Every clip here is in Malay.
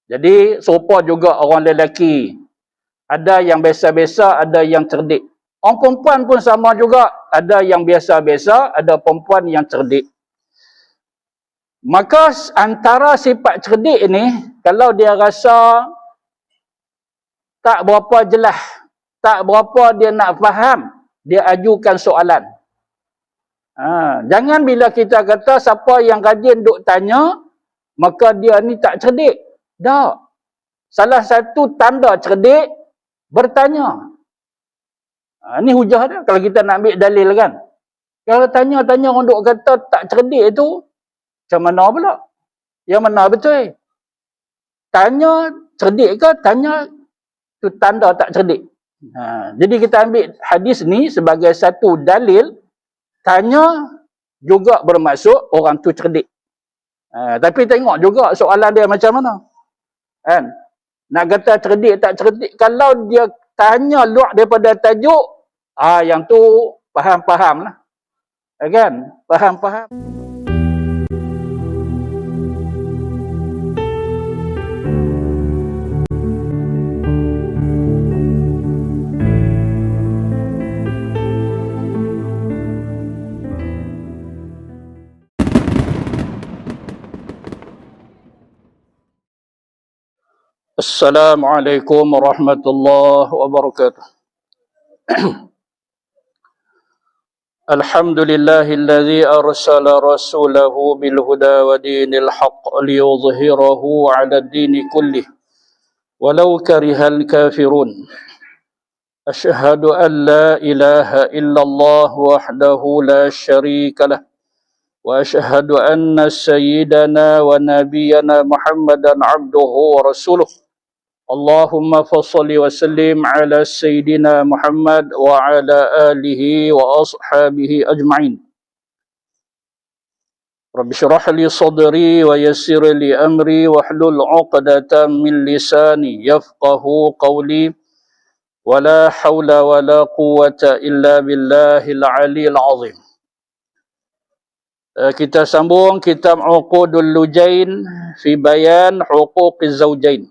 Jadi serupa juga orang lelaki. Ada yang biasa-biasa, ada yang cerdik. Orang perempuan pun sama juga. Ada yang biasa-biasa, ada perempuan yang cerdik. Maka antara sifat cerdik ini, kalau dia rasa tak berapa jelas, tak berapa dia nak faham, dia ajukan soalan. Jangan bila kita kata siapa yang rajin duk tanya, maka dia ni tak cerdik. Tak. Salah satu tanda cerdik, bertanya. Ni hujah dia kalau kita nak ambil dalil kan. Kalau tanya-tanya orang duk kata tak cerdik itu, macam mana pula? Yang mana betul? Tanya cerdik ke? Tanya tu tanda tak cerdik. Jadi kita ambil hadis ni sebagai satu dalil. Tanya juga bermaksud orang tu cerdik. Tapi tengok juga soalan dia macam mana. Kan? Nak kata cerdik tak cerdik. Kalau dia tanya luar daripada tajuk, yang tu faham-faham lah. Kan? Faham-faham. Assalamualaikum warahmatullahi wabarakatuh. Alhamdulillahilladzi arsala rasulahu bil huda wa dinil haqq liyudhhirahu 'ala ad-dini kullih walau karihal kafirun. Asyhadu an la ilaha illallah wahdahu la syarika lah. Wa asyhadu anna sayyidana wa nabiyyana Muhammadan 'abduhu wa rasuluh. Allahumma fassalli wa sallim ala Sayyidina Muhammad wa ala alihi wa ashabihi ajma'in. Rabbi syrah li sadri wa yassir li amri wa hlul 'uqdatam min lisani yafqahu qawli wa la hawla wa la quwwata illa billahil 'aliyyil 'azim. Kita sambung kitab Uqudul Lujain fi bayan huquqiz zawjain.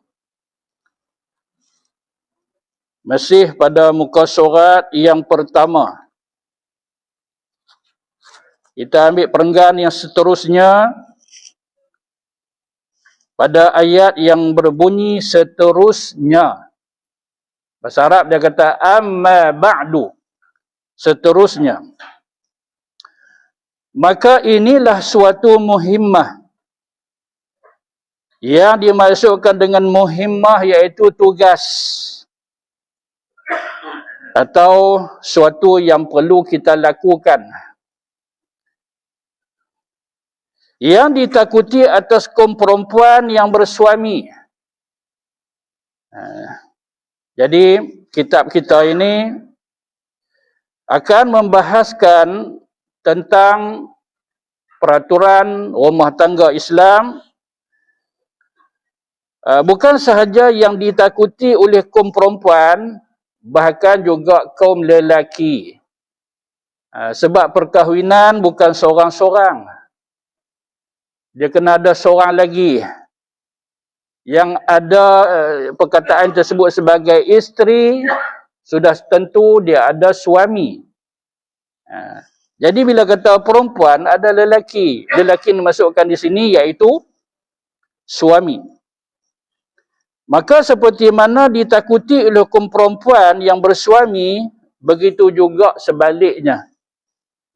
Masih pada muka surat yang pertama. Kita ambil perenggan yang seterusnya pada ayat yang berbunyi seterusnya. Bahasa Arab dia kata amma ba'du, seterusnya. Maka inilah suatu muhimmah. Yang dimaksudkan dengan muhimmah iaitu tugas atau suatu yang perlu kita lakukan. Yang ditakuti atas kaum perempuan yang bersuami. Jadi kitab kita ini akan membahaskan tentang peraturan rumah tangga Islam. Bukan sahaja yang ditakuti oleh kaum perempuan, bahkan juga kaum lelaki. Sebab perkahwinan bukan seorang-seorang. Dia kena ada seorang lagi. Yang ada perkataan tersebut sebagai isteri, sudah tentu dia ada suami. Jadi bila kata perempuan, ada lelaki. Lelaki yang dimasukkan di sini iaitu suami. Maka seperti mana ditakuti oleh kaum perempuan yang bersuami, begitu juga sebaliknya.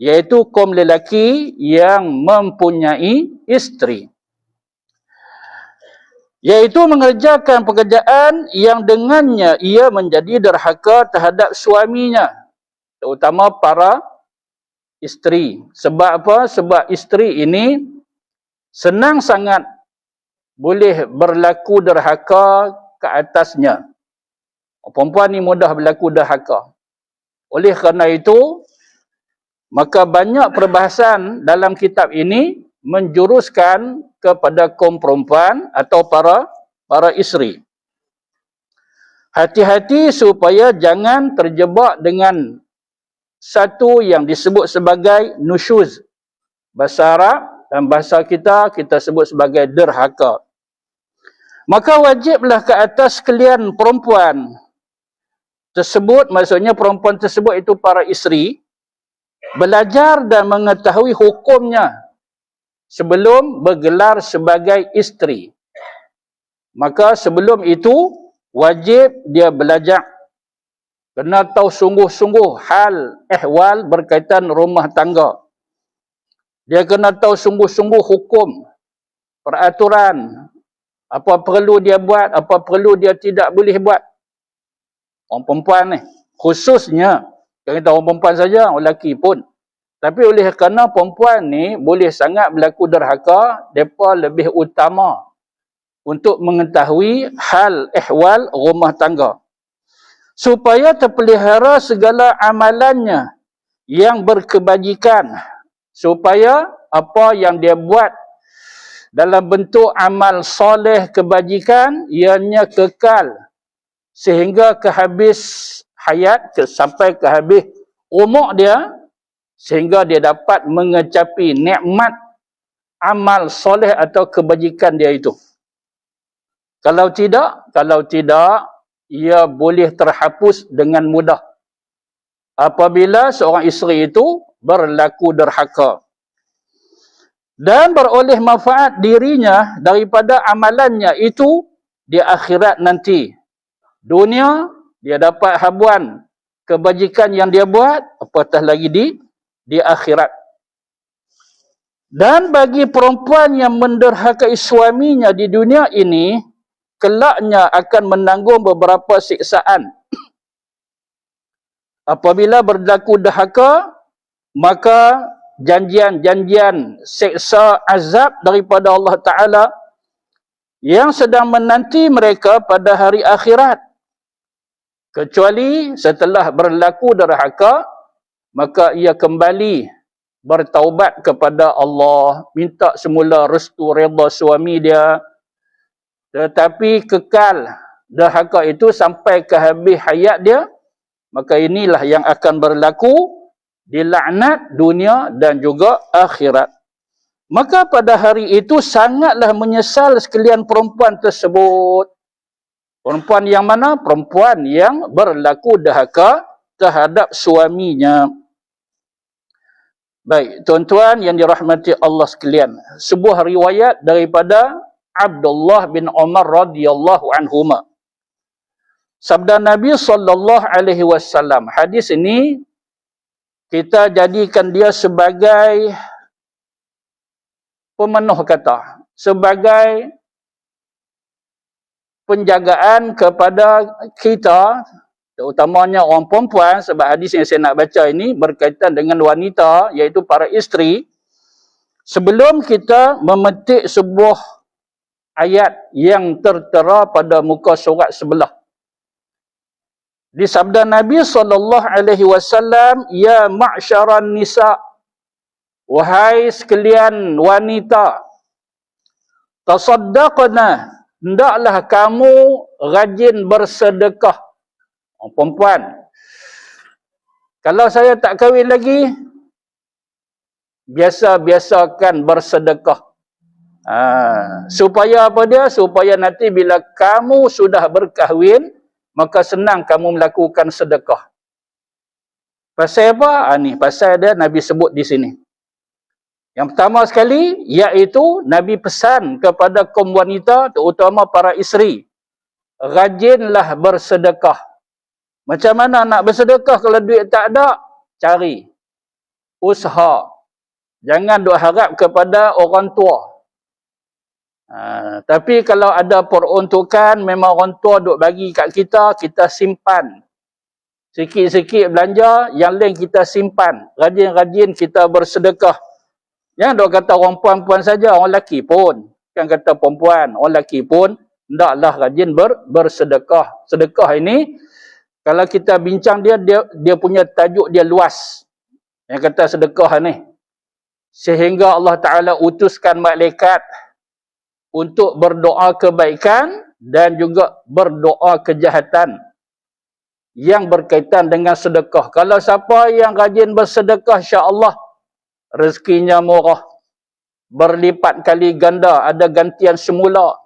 Iaitu kaum lelaki yang mempunyai isteri. Iaitu mengerjakan pekerjaan yang dengannya ia menjadi derhaka terhadap suaminya. Terutama para isteri. Sebab apa? Sebab isteri ini senang sangat boleh berlaku derhaka ke atasnya. Perempuan ni mudah berlaku derhaka. Oleh kerana itu, maka banyak perbahasan dalam kitab ini menjuruskan kepada kaum perempuan atau para isteri. Hati-hati supaya jangan terjebak dengan satu yang disebut sebagai nusyuz. Bahasa Arab dan bahasa kita sebut sebagai derhaka. Maka wajiblah ke atas sekalian perempuan tersebut, maksudnya perempuan tersebut itu para isteri, belajar dan mengetahui hukumnya sebelum bergelar sebagai isteri. Maka sebelum itu wajib dia belajar, kena tahu sungguh-sungguh hal ehwal berkaitan rumah tangga. Dia kena tahu sungguh-sungguh hukum, peraturan, apa perlu dia buat, apa perlu dia tidak boleh buat. Orang perempuan ni, khususnya, kalau kita orang perempuan saja, orang lelaki pun. Tapi oleh kerana perempuan ni boleh sangat berlaku derhaka, mereka lebih utama untuk mengetahui hal ehwal rumah tangga. Supaya terpelihara segala amalannya yang berkebajikan. Supaya apa yang dia buat dalam bentuk amal soleh kebajikan, ianya kekal sehingga ke habis hayat, sampai ke habis umur dia, sehingga dia dapat mengecapi nikmat amal soleh atau kebajikan dia itu. Kalau tidak, ia boleh terhapus dengan mudah apabila seorang isteri itu berlaku derhaka dan beroleh manfaat dirinya daripada amalannya itu di akhirat nanti. Dunia, dia dapat habuan kebajikan yang dia buat, apatah lagi di akhirat. Dan bagi perempuan yang menderhakai suaminya di dunia ini, kelaknya akan menanggung beberapa siksaan. Apabila berlaku derhaka, maka janjian siksa azab daripada Allah Ta'ala yang sedang menanti mereka pada hari akhirat. Kecuali setelah berlaku derhaka, maka ia kembali bertaubat kepada Allah, minta semula restu redha suami dia, tetapi kekal derhaka itu sampai ke habis hayat dia, maka inilah yang akan berlaku di laknat dunia dan juga akhirat. Maka pada hari itu sangatlah menyesal sekalian perempuan tersebut. Perempuan yang mana? Perempuan yang berlaku derhaka terhadap suaminya. Baik, tuan-tuan yang dirahmati Allah sekalian. Sebuah riwayat daripada Abdullah bin Umar radhiyallahu anhuma. Sabda Nabi SAW. Hadis ini kita jadikan dia sebagai pemenuh kata, sebagai penjagaan kepada kita, terutamanya orang perempuan, sebab hadis yang saya nak baca ini berkaitan dengan wanita, iaitu para isteri. Sebelum kita memetik sebuah ayat yang tertera pada muka surat sebelah, di sabda Nabi SAW, ya ma'syaran nisa, wahai sekalian wanita, tasaddaqna, hendaklah kamu rajin bersedekah. Orang perempuan, kalau saya tak kahwin lagi, biasa-biasakan bersedekah. Supaya apa dia? Supaya nanti bila kamu sudah berkahwin, maka senang kamu melakukan sedekah. Pasal apa? Ni pasal dia Nabi sebut di sini. Yang pertama sekali, iaitu Nabi pesan kepada kaum wanita, terutama para isteri, rajinlah bersedekah. Macam mana nak bersedekah kalau duit tak ada? Cari. Usaha. Jangan duk harap kepada orang tua. Tapi kalau ada peruntukan, memang orang tua duk bagi kat kita, kita simpan. Sikit-sikit belanja, yang lain kita simpan. Rajin-rajin kita bersedekah. Jangan duk kata orang puan-puan saja, orang lelaki pun. Kan kata perempuan, orang lelaki pun hendaklah rajin bersedekah. Sedekah ini, kalau kita bincang dia punya tajuk dia luas. Yang kata sedekah ni. Sehingga Allah Ta'ala utuskan malaikat untuk berdoa kebaikan dan juga berdoa kejahatan yang berkaitan dengan sedekah. Kalau siapa yang rajin bersedekah, insya-Allah rezekinya murah, berlipat kali ganda, ada gantian semula.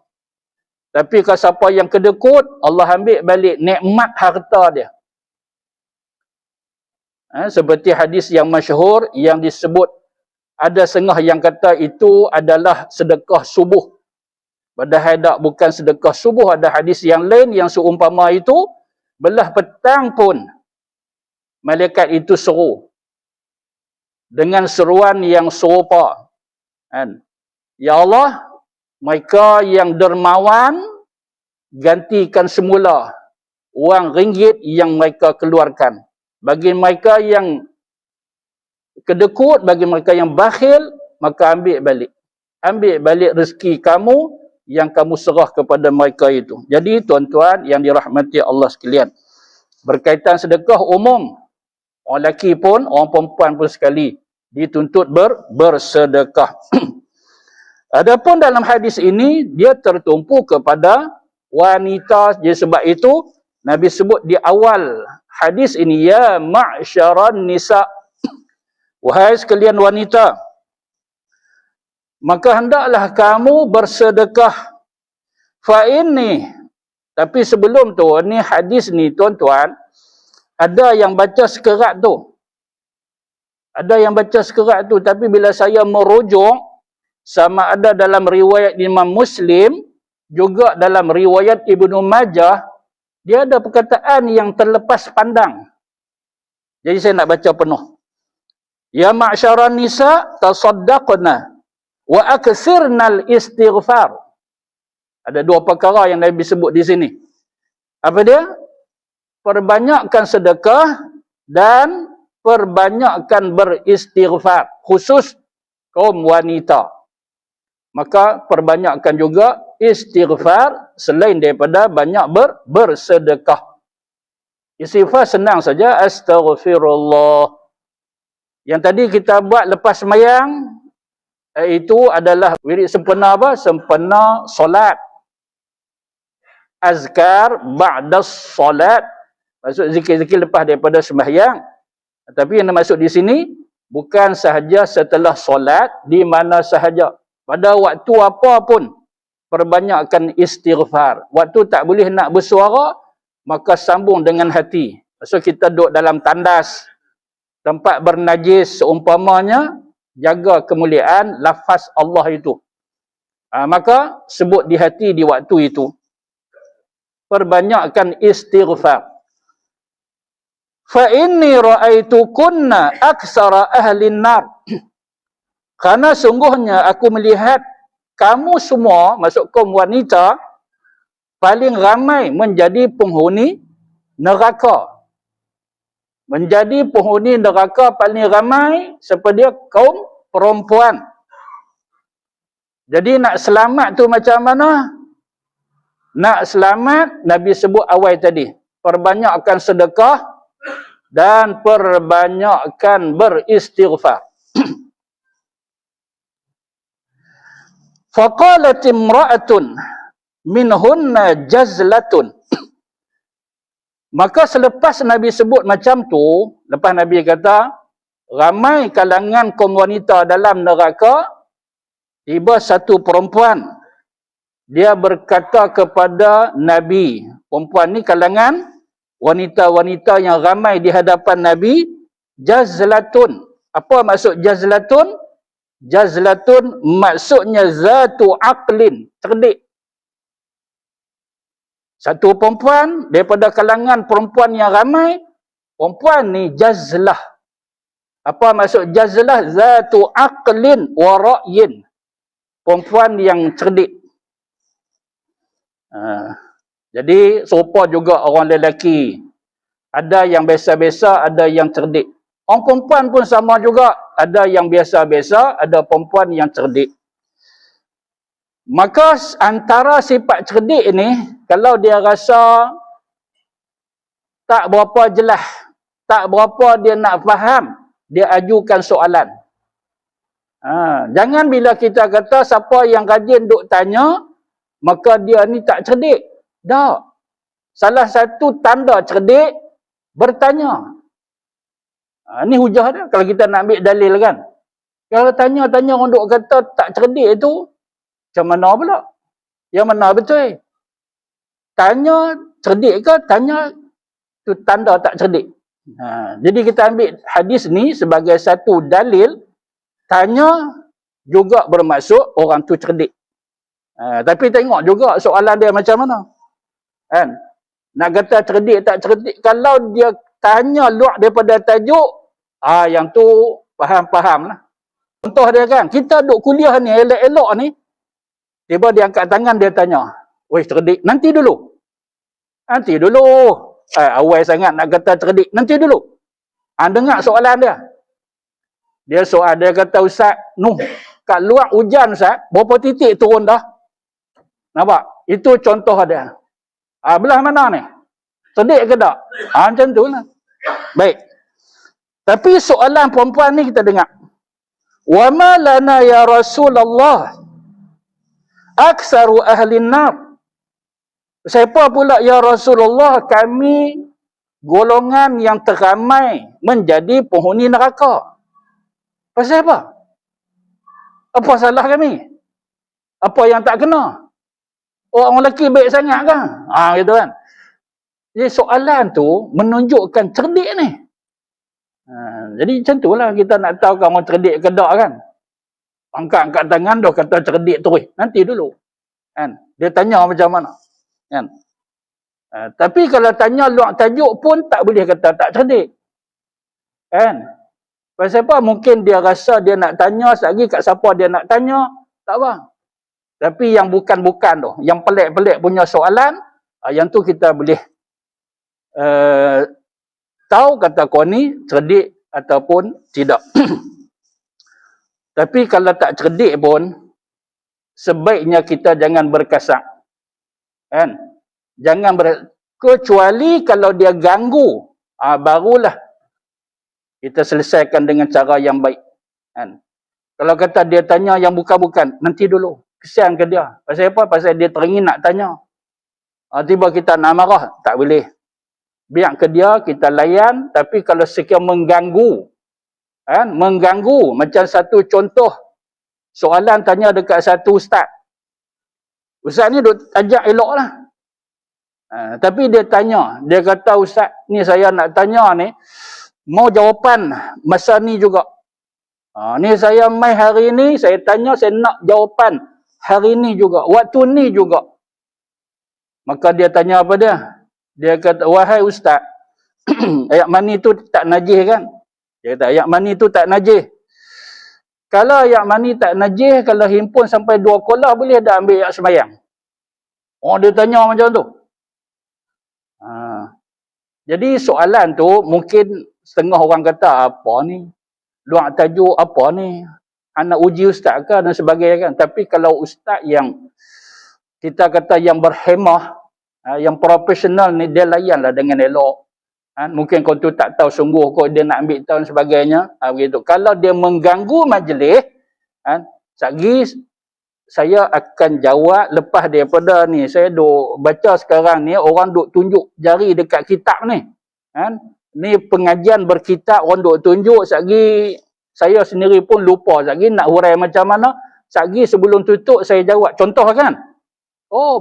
Tapi kalau siapa yang kedekut, Allah ambil balik nikmat harta dia. Seperti hadis yang masyhur yang disebut, ada setengah yang kata itu adalah sedekah subuh. Padahal tak, bukan sedekah subuh. Ada hadis yang lain yang seumpama itu, belah petang pun malaikat itu seru dengan seruan yang serupa. Ya Allah, mereka yang dermawan, gantikan semula wang ringgit yang mereka keluarkan. Bagi mereka yang kedekut, bagi mereka yang bakhil, maka ambil balik. Ambil balik rezeki kamu yang kamu serah kepada mereka itu. Jadi tuan-tuan yang dirahmati Allah sekalian, berkaitan sedekah umum, orang lelaki pun, orang perempuan pun sekali dituntut bersedekah. Adapun dalam hadis ini, dia tertumpu kepada wanita. Jadi sebab itu Nabi sebut di awal hadis ini, ya ma'syaran nisa, wahai sekalian wanita, maka hendaklah kamu bersedekah. Fa inni, tapi sebelum tu, ni hadis ni tuan-tuan, ada yang baca sekerat tu. Ada yang baca sekerat tu, tapi bila saya merujuk, sama ada dalam riwayat Imam Muslim, juga dalam riwayat Ibnu Majah, dia ada perkataan yang terlepas pandang. Jadi saya nak baca penuh. Ya ma'syaran nisa tasaddaqna wa aksirnal istighfar. Ada dua perkara yang Nabi sebut di sini. Apa dia? Perbanyakkan sedekah dan perbanyakkan beristighfar. Khusus kaum wanita. Maka perbanyakkan juga istighfar selain daripada banyak bersedekah. Istighfar senang saja, astaghfirullah. Yang tadi kita buat lepas sembahyang, itu adalah wirid sempena apa? Sempena solat. Azkar ba'das solat. Maksud zikir-zikir lepas daripada sembahyang. Tapi yang maksud di sini, bukan sahaja setelah solat, di mana sahaja. Pada waktu apa pun, perbanyakkan istighfar. Waktu tak boleh nak bersuara, maka sambung dengan hati. Maksud kita duduk dalam tandas, tempat bernajis seumpamanya, jaga kemuliaan lafaz Allah itu. Maka sebut di hati di waktu itu. Perbanyakkan istighfar. Fa inni ra'aitukunna aksara ahlin nar. Karena sungguhnya aku melihat kamu semua, masuk kaum wanita, paling ramai menjadi penghuni neraka. Menjadi penghuni neraka paling ramai seperti kaum perempuan. Jadi nak selamat tu macam mana? Nak selamat, Nabi sebut awal tadi. Perbanyakkan sedekah dan perbanyakkan beristighfar. Faqalat imra'atun minhunna jazlatun. Maka selepas Nabi sebut macam tu, lepas Nabi kata, ramai kalangan kaum wanita dalam neraka, tiba satu perempuan. Dia berkata kepada Nabi, perempuan ni kalangan wanita-wanita yang ramai di hadapan Nabi, jazlatun. Apa maksud jazlatun? Jazlatun maksudnya zatu aqlin, cerdik. Satu perempuan daripada kalangan perempuan yang ramai, perempuan ni jazlah. Apa maksud jazlah? Zatu aqlin wa ra'yin. Perempuan yang cerdik. Jadi serupa juga orang lelaki. Ada yang biasa-biasa, ada yang cerdik. Orang perempuan pun sama juga. Ada yang biasa-biasa, ada perempuan yang cerdik. Maka antara sifat cerdik ini, kalau dia rasa tak berapa jelas, tak berapa dia nak faham, dia ajukan soalan. Jangan bila kita kata siapa yang rajin duk tanya, maka dia ni tak cerdik. Tak. Salah satu tanda cerdik, bertanya. Ni hujah dia kalau kita nak ambil dalil kan. Kalau tanya-tanya orang duk kata tak cerdik itu, macam mana pula? Yang mana betul? tanya cerdik ke, tanya tu tanda tak cerdik. Jadi kita ambil hadis ni sebagai satu dalil, tanya juga bermaksud orang tu cerdik. Tapi tengok juga soalan dia macam mana. Kan? Nak kata cerdik tak cerdik, kalau dia tanya luar daripada tajuk, yang tu faham-faham lah. Contoh dia kan, kita duk kuliah ni, elok-elok ni, tiba dia angkat tangan, dia tanya, weh cerdik, nanti dulu. Awal sangat nak kata cerdik, nanti dulu. Dengar soalan dia. Dia soal, dia kata, Ustaz, kat luar hujan Ustaz, berapa titik turun dah? Nampak? Itu contoh dia. Belah mana ni? Cerdik ke tak? Macam tu lah. Baik. Tapi soalan perempuan ni kita dengar. Wa ma lana ya Rasulullah aktsaru ahli nar. Siapa pula ya Rasulullah, kami golongan yang teramai menjadi penghuni neraka. Pasal apa? Apa salah kami? Apa yang tak kena? Orang lelaki baik sangat kan? Gitu kan. Jadi soalan tu menunjukkan cerdik ni. Jadi macam tu lah kita nak tahu kan orang cerdik ke tak kan. Angkat-angkat tangan dah kata cerdik terus. Nanti dulu. Kan? Dia tanya macam mana. Kan? Tapi kalau tanya luar tajuk pun tak boleh kata tak cerdik. Kan? Pasal apa? Mungkin dia rasa dia nak tanya, lagi kat siapa dia nak tanya. Tak apa. Tapi yang bukan-bukan tu, yang pelik-pelik punya soalan, yang tu kita boleh tahu kata kau ni cerdik ataupun tidak. Tapi kalau tak cerdik pun, sebaiknya kita jangan berkasak. Kan? Jangan kecuali kalau dia ganggu, barulah kita selesaikan dengan cara yang baik. Kan? Kalau kata dia tanya yang bukan-bukan, nanti dulu. Kesian ke dia. Pasal apa? Pasal dia teringin nak tanya. Tiba kita nak marah, tak boleh. Biar ke dia, kita layan. Tapi kalau sekiranya mengganggu, kan? Mengganggu, macam satu contoh, soalan tanya dekat satu ustaz. Ustaz ni duk ajak elok lah. Tapi dia tanya, dia kata, Ustaz, ni saya nak tanya ni, mau jawapan masa ni juga. Ni saya mai hari ni, saya tanya, saya nak jawapan hari ni juga, waktu ni juga. Maka dia tanya apa dia? Dia kata, wahai Ustaz, ayat mani tu tak najis kan? Dia kata, ayat mani tu tak najis. Kalau ayat mani tak najis, kalau himpun sampai 2 kolah, boleh dah ambil ayat sembahyang? Dia tanya macam tu. Jadi soalan tu, mungkin setengah orang kata, apa ni? Luar tajuk apa ni? Anak uji ustaz ke dan sebagainya kan. Tapi kalau ustaz yang kita kata yang berhemah, yang profesional ni, dia layanlah dengan elok. Mungkin kau tu tak tahu sungguh kau dia nak ambil tahu dan sebagainya. Begitu. Kalau dia mengganggu majlis, sagi saya akan jawab lepas daripada ni. Saya duk baca sekarang ni, orang duk tunjuk jari dekat kitab ni. Ni pengajian berkitab, orang duk tunjuk, sagi saya sendiri pun lupa lagi nak hurai macam mana. Sagi sebelum tutup saya jawab. Contoh kan?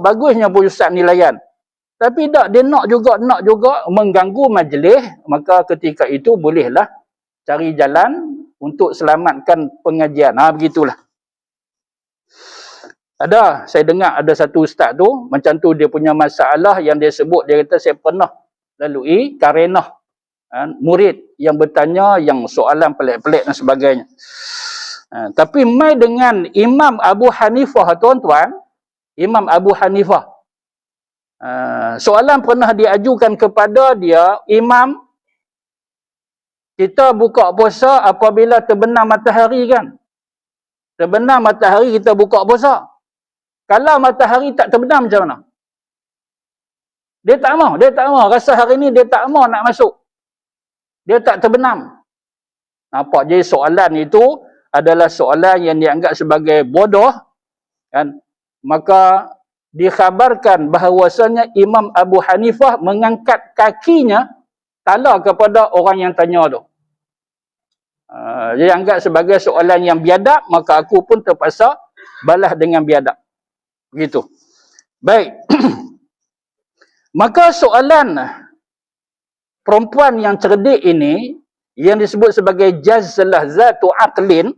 Bagusnya pun ustaz ni layan. Tapi tak, dia nak juga mengganggu majlis. Maka ketika itu bolehlah cari jalan untuk selamatkan pengajian. Begitulah. Saya dengar ada satu ustaz tu, macam tu dia punya masalah yang dia sebut, dia kata saya pernah lalui karenah murid yang bertanya yang soalan pelik-pelik dan sebagainya. Tapi mai dengan Imam Abu Hanifah, tuan-tuan, Imam Abu Hanifah, soalan pernah diajukan kepada dia, Imam, kita buka puasa apabila terbenam matahari kan? Terbenam matahari kita buka puasa. Kalau matahari tak terbenam macam mana? Dia tak mau. Rasa hari ni dia tak mau nak masuk. Dia tak terbenam. Nampak? Jadi soalan itu adalah soalan yang dianggap sebagai bodoh. Kan? Maka dikhabarkan bahawasanya Imam Abu Hanifah mengangkat kakinya tala kepada orang yang tanya tu. Dia anggap sebagai soalan yang biadab, maka aku pun terpaksa balas dengan biadab. Begitu. Baik. Maka soalan perempuan yang cerdik ini, yang disebut sebagai jazlah zatu aqlin,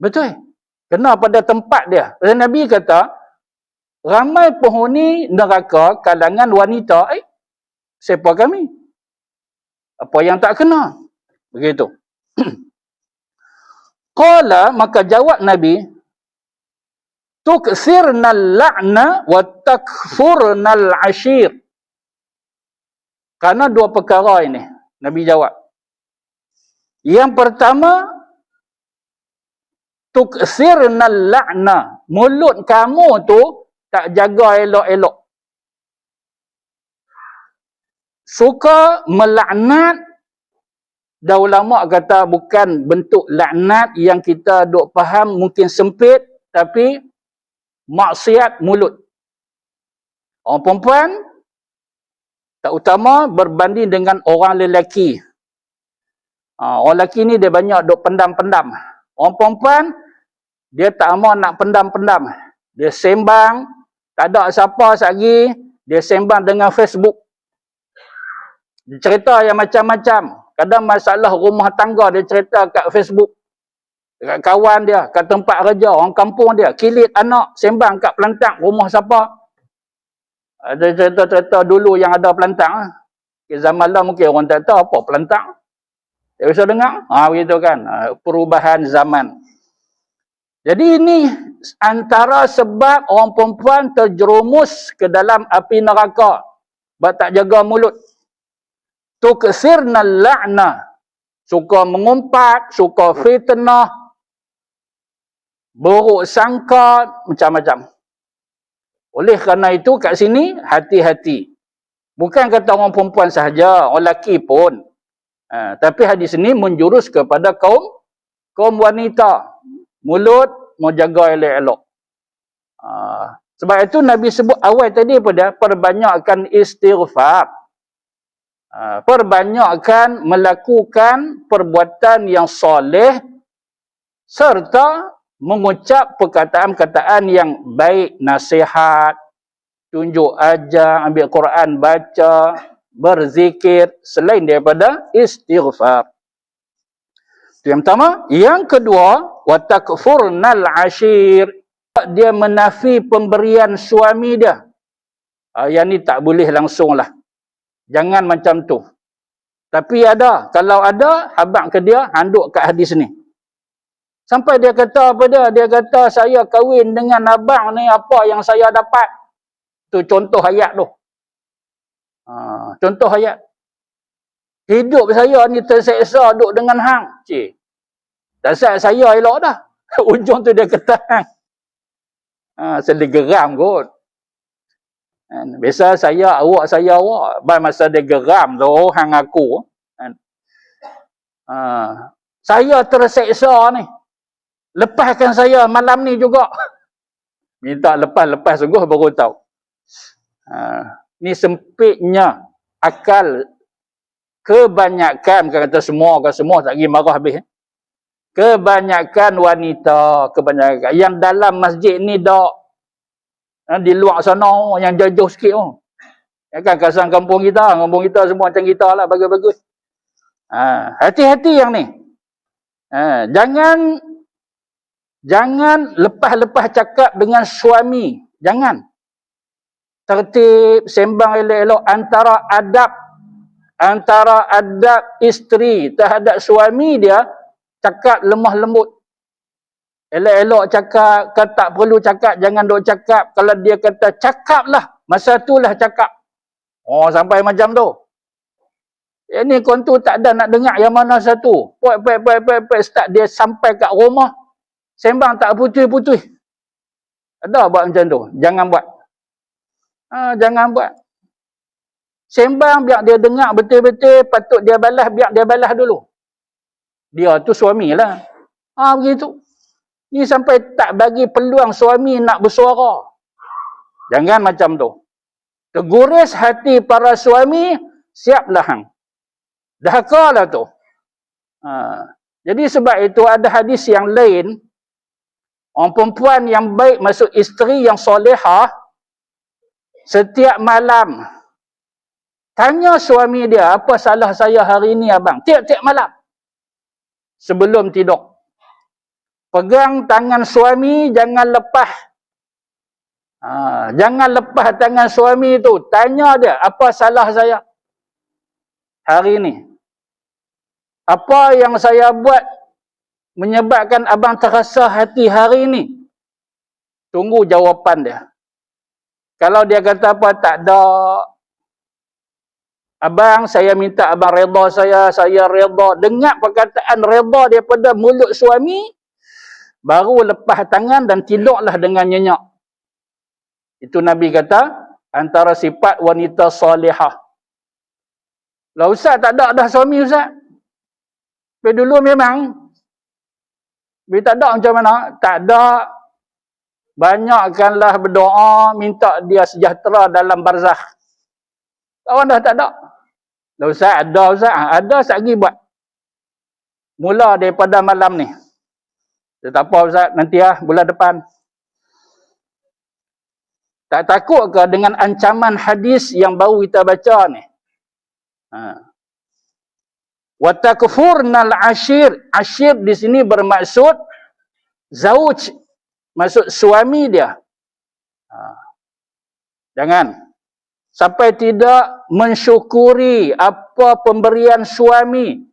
betul. Kena pada tempat dia. Nabi kata, ramai penghuni neraka kalangan wanita, siapa kami? Apa yang tak kena? Begitu. Qala, maka jawab Nabi, tuksirnal la'na wa takfurnal ashir. Karena dua perkara ini, Nabi jawab. Yang pertama, tuksirnal la'na. Mulut kamu tu tak jaga elok-elok. Suka melaknat. Dah ulama kata bukan bentuk laknat yang kita duk faham mungkin sempit, tapi maksiat mulut. Orang perempuan tak utama berbanding dengan orang lelaki. Orang lelaki ni dia banyak duk pendam-pendam. Orang perempuan dia tak mahu nak pendam-pendam. Dia sembang, tak ada siapa lagi, dia sembang dengan Facebook. Dia cerita yang macam-macam. Kadang masalah rumah tangga dia cerita kat Facebook. Dekat kawan dia, kat tempat kerja, orang kampung dia, kilit anak, sembang kat pelantang, rumah siapa. Ada cerita-cerita dulu yang ada pelantang. Zaman lah mungkin orang tak tahu apa pelantang. Dia bisa dengar? Begitu kan. Perubahan zaman. Jadi ini antara sebab orang perempuan terjerumus ke dalam api neraka. Sebab tak jaga mulut. Tuksirnal la'na. Suka mengumpat, suka fitnah, buruk sangka, macam-macam. Oleh kerana itu kat sini, hati-hati. Bukan kata orang perempuan sahaja, orang lelaki pun. Tapi hadis ini menjurus kepada kaum wanita. Mulut, mau jaga elok-elok. Sebab itu Nabi sebut awal tadi pada perbanyakkan istighfar. Perbanyakkan melakukan perbuatan yang soleh serta mengucap perkataan-perkataan yang baik, nasihat, tunjuk ajar, ambil Quran, baca, berzikir selain daripada istighfar. Itu yang pertama. Yang kedua, wa takfurnal ashir. Dia menafi pemberian suami dia. Yang ni tak boleh langsung lah. Jangan macam tu. Tapi ada. Kalau ada, habaq ke dia, handuk kat hadis ni. Sampai dia kata apa dia? Dia kata, saya kahwin dengan abang ni, apa yang saya dapat? Tu contoh ayat tu. Contoh ayat. Hidup saya ni terseksa duduk dengan hang. Cik. Dasar saya elok dah. Ujung tu dia kata hang. Saya geram kot. Biasa saya, awak. Baik masa dia geram tu, hang aku. Saya terseksa ni. Lepaskan saya malam ni juga. Minta lepas sungguh baru tahu. Ni sempitnya akal kebanyakan, kata semua tak pergi marah habis. Kebanyakan wanita, yang dalam masjid ni dak. Di luar sana yang jauh sikit tu. Ya kan kawasan kampung kita semua macam kita lah, bagus-bagus. Hati-hati yang ni. Jangan lepas-lepas cakap dengan suami. Jangan. Tertib, sembang elok-elok antara adab isteri terhadap suami dia, cakap lemah lembut. Elok-elok cakap, kalau tak perlu cakap, jangan duk cakap. Kalau dia kata cakaplah, masa itulah cakap. Sampai macam tu. Ini kau tu tak ada nak dengar yang mana satu. Start dia sampai kat rumah, sembang tak putih-putih. Ada buat macam tu. Jangan buat. Jangan buat. Sembang biar dia dengar betul-betul, patut dia balas, biar dia balas dulu. Dia tu suami lah. Begitu. Ni sampai tak bagi peluang suami nak bersuara. Jangan macam tu. Terguris hati para suami, siaplah hang. Dahaka lah tu. Jadi sebab itu ada hadis yang lain, orang perempuan yang baik masuk isteri yang solehah, setiap malam tanya suami dia, apa salah saya hari ini abang? Tiap-tiap malam. Sebelum tidur. Pegang tangan suami, jangan lepas. Jangan lepas tangan suami itu. Tanya dia, apa salah saya hari ini? Apa yang saya buat menyebabkan abang terasa hati hari ini? Tunggu jawapan dia. Kalau dia kata apa, tak ada. Abang, saya minta abang redha saya redha. Dengar perkataan redha daripada mulut suami, baru lepas tangan dan tidurlah dengan nyenyak. Itu Nabi kata, antara sifat wanita salihah. Lah Ustaz, tak ada dah suami Ustaz. Tapi dulu memang, bila tak ada macam mana? Tak ada. Banyakkanlah berdoa, minta dia sejahtera dalam barzakh. Kawan dah tak ada. Lah Ustaz, ada Ustaz. Ada Ustaz pergi buat. Mula daripada malam ni. Tak apa Ustaz, nanti bulan depan. Tak takut ke dengan ancaman hadis yang baru kita baca ni? Wa takfurnal ashir. Ashir di sini bermaksud zauj, maksud suami dia. Jangan sampai tidak mensyukuri apa pemberian suami.